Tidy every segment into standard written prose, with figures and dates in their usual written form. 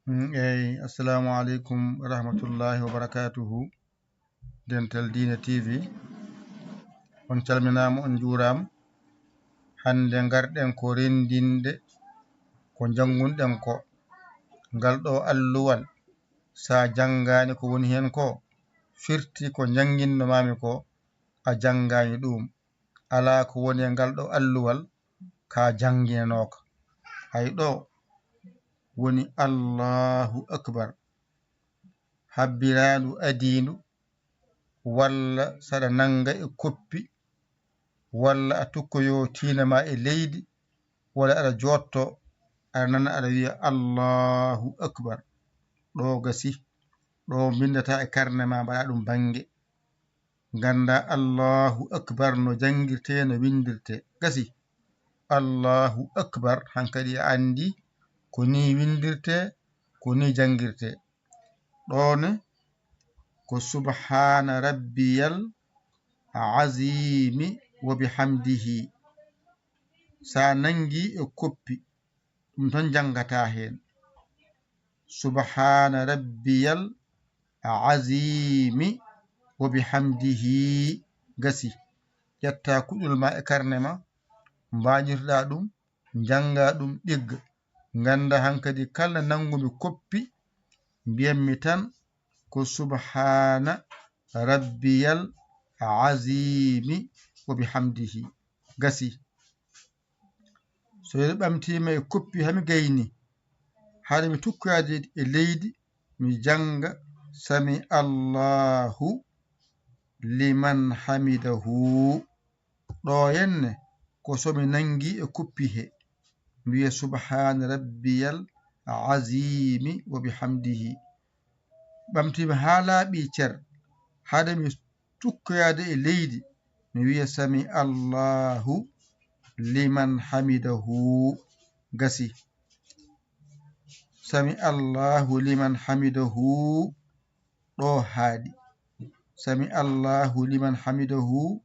Assalamu alaikum rahmatullahi wa barakatuhu. Dental Dina TV on calminama on juuram. Hande garden ko rendinde ko jangunɗen ko ngal ɗo alluwal sa jangani ko woni hen ko firti ko janginno mami ko a jangani ɗum ala ko woni e ngal ɗo alluwal ka janginanoka. Hay ɗo woni Allahu akbar, habbiraɗu adindu walla saɗa nanga e koppi walla a tukkoyo tinama e leydi walla aɗa jotto aɗa nana aɗa wiya Allahu akbar. ɗo gasi ɗo bindata e karne ma mbaɗa ɗum bange ganda Allahu akbar no jangirte no windirte. Gasi Allahu akbar hankadi a andi ko ni windirte ko ni jangirte. ɗone ko subhana rabbiyal azimi wa bihamdihi. Sa nangi e koppi ɗum ton jangata hen subhana rabbiyal azimi wa bihamdihi. Gasi ƴetta kuɗol ma e karne ma mbañirɗa ɗum janga ɗum ɗigga ganda hankadi kala nangumi koppi mbiyammi tan ko subhana rabbiyal azimi wa bihamdihi. Gasi so yeɗo ɓamtima e koppi hami gayni haade mi tukkoyade e leydi mi janga sami Allahu liman hamidahu. ɗo henne ko somi nangi e koppi he mbiya subhana rabbiyal azimi wa bihamdihi. ɓamtima ha laaɓi cer haade mi tukkoyade e leydi mi wiya sami Allahu liman hamidahu. Gasi sami Allahu liman hamidahu ɗo haaɗi. Sami Allahu liman hamidahu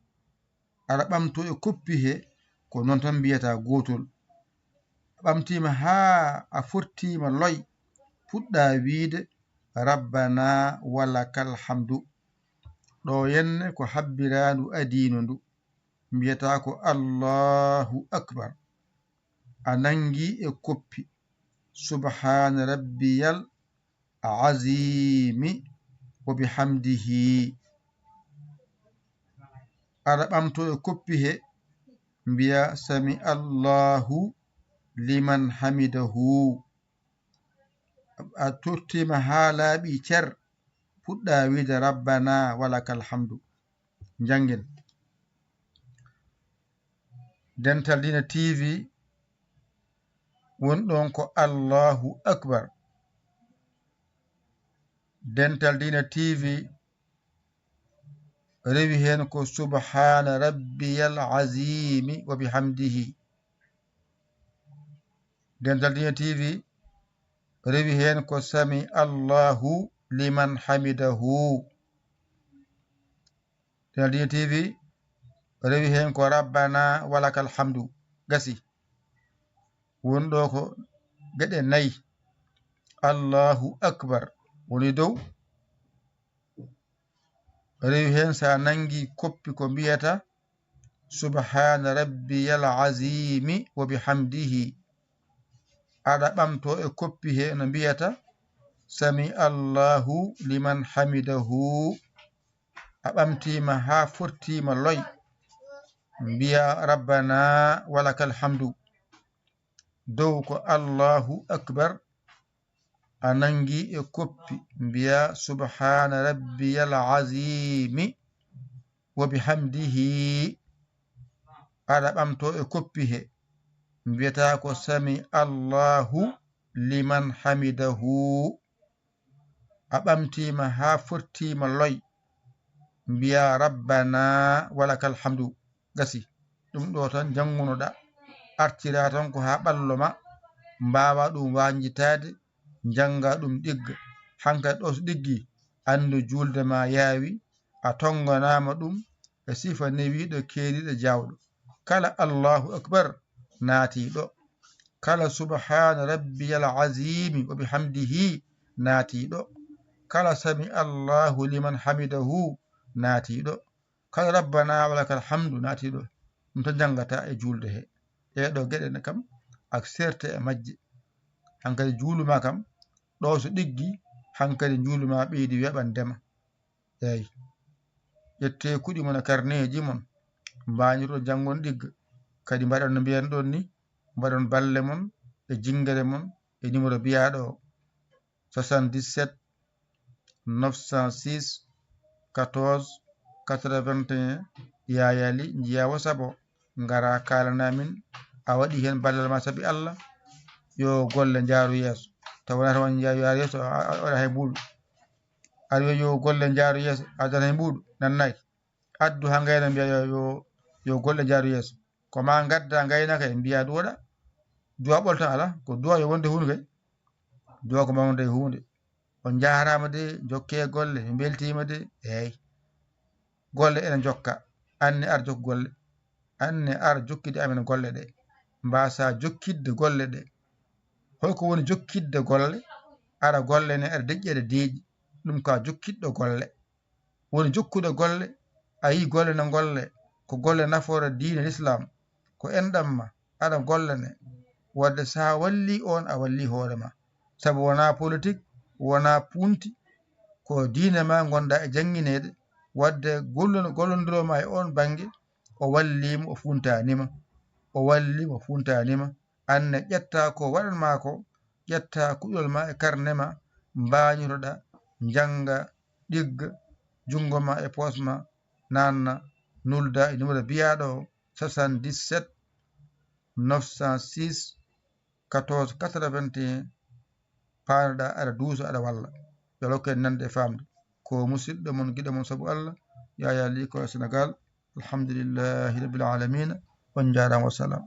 aɗa ɓamto e koppi he ko noon tan mbiyata gotol. ɓamtima ha a fortima loy puɗɗa wiide rabbana walakal hamdu. ɗo henne ko habbirandu adino ndu mbiyata ko Allahu akbar a nangi e koppi subhana rabbiyal azimi wa bihamdihi. aɗa ɓamto e koppi he mbiya sami Allahu liman hamidahu. a tottima ha laaɓi cer puɗɗa wiide rabbana walakal hamdu. Jangen Dental Dina TV wonɗon ko Allahu akbar. Dental Dina TV rewi hen ko subhana rabbiyal azimi wa bihamdihi. Dental Dina TV rewi hen ko sami Allahu liman hamidahu. Dental Dina TV rewi hen ko rabbana walakal hamdu. Gasi wonɗo ko geɗe nayi. Allahu akbar woni dow, rewi hen sa nangi koppi ko mbiyata subhana rabbiyal azimi wa bihamdihi. aɗa ɓamto e koppi he no mbiyata sami Allahu liman hamidahu. a ɓamtima ha fortima loy mbiya rabbana walakal hamdu. dow ko Allahu akbar a nangi e koppi mbiya subhana rabbiyal azimi wa bihamdihi. aɗa ɓamto e koppi he mbiyata ko sami Allahu liman hamidahu. a ɓamtima ha fortima loy mbiya rabbana walakal hamdu. Gasi ɗum ɗo tan jangunoɗa artira tan ko ha ɓallo ma mbawa ɗum wanjitade janga ɗum ɗigga. hankadi ɗo so ɗiggi andu julde ma yaawi a tonganama ɗum e sifa newiɗo keeriɗo jawɗo. kala Allahu akbar naati ɗo kala subhana rabbiyal azimi wa bihamdihi naatiɗo, kala sami allahu liman hamidahu naatiɗo, kala rabbana walakal hamdu naatiɗo. ɗum to janngata e julde he. ɗeɗo geɗe ne kam ak serte e majje. hankadi juuluma kam ɗo so ɗiggi hankadi juuluma ɓeydi weɓandema. eyi ƴette kuɗi mon e karneji mon mbañirɗo janngon ɗigga, kadi mbaɗon no mbiyan ɗon ni, mbaɗon balle mon e jingere mon e numéro biyaɗo 77 906 14 81 yayali jiya wasabo ngara kalanamin a waɗi hen ballal ma saabi Allah yo golle jaaru yeeso. tawana tawa jaaru yeeso waɗa hay ɓuuɗu, aɗa wiya yo golle jaaru yeeso adan hay ɓuuɗu nannayi. addu ha gayna mbiya yo golle jaaru yeeso, ko ma gadda gaynaka e mbiya duwaɗa duwa ɓoltan ala ko duwa yo wonde hunde kay, duwa ko mawde hunde. on jarama de jokke golle mi beltima de. eyyi golle ene jokka, anne ar jokku golle, anne ar jokkide amen golle ɗe, mbasa jokkidde golle ɗe. holko woni jokkidde golle? ara golle ne aɗa deƴƴi deeƴi, ɗum ka jokkiɗɗo golle. woni jokkude golle, a yi golle ne golle ko golle nafoore diine l'islam, ko enɗamma aɗa golle ne, wadde sa walli on a walli hoorema, saabu wona politique, wona punti, ko diine ma gonɗa e jangguinede. wadde gollodironma e on banggue o wallima o funtanima, o wallima o funtanima. anne ƴetta ko waɗanma ko, ƴetta kuɗol ma e karne ma, mbañotoɗa jangga ɗigga jungo ma e posma, nanna nulda e numéro biyaɗo 77 906 14 81 paanoɗa aɗa duusa aɗa walla. yo Allah hokku en nande e famde. ko musidɗo mon giɗo mon saabu Allah, Yaya Ly ko Sénégal. alhamdulillahi rabbil alamina. on jarama, wassalam.